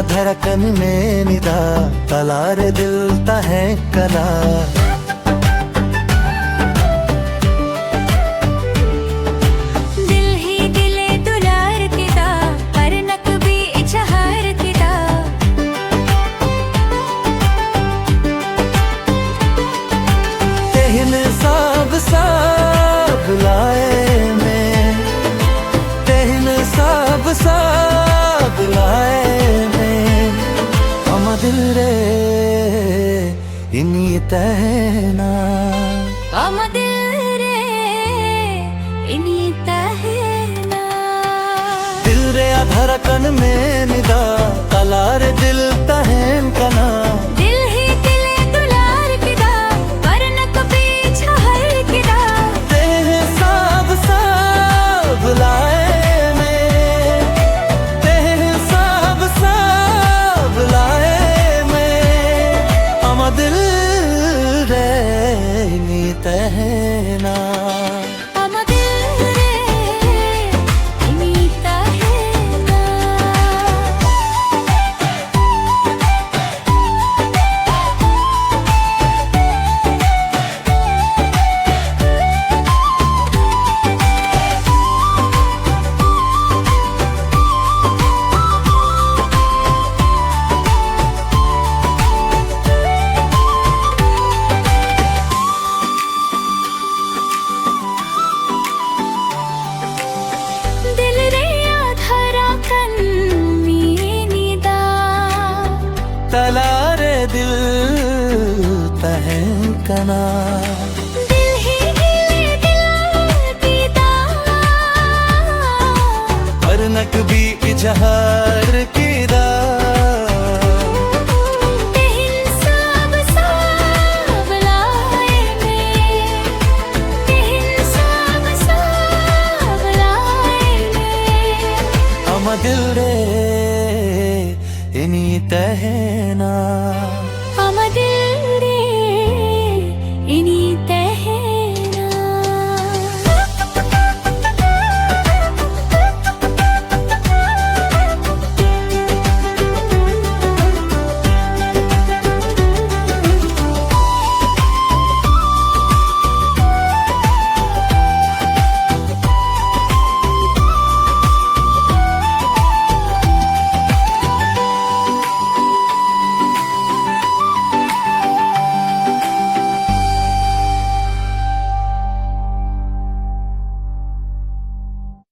धड़कन में निदा तलारे दिल है कला सब लाए में सब लाए में हम दिल रे इन्हीं तहना हम दिल रे इन्हीं तहना दिल रे धड़कन में निदा तलार दिल तहन कना दिल रे इन्हीं तहना हम दिल रे इन्हीं तहना तलारे दिल तहन कना दिल ही दिल दीदा परनक भी इजहार कीदा सब लाए में सब लाए में हम दिल रे इन्हीं तहना।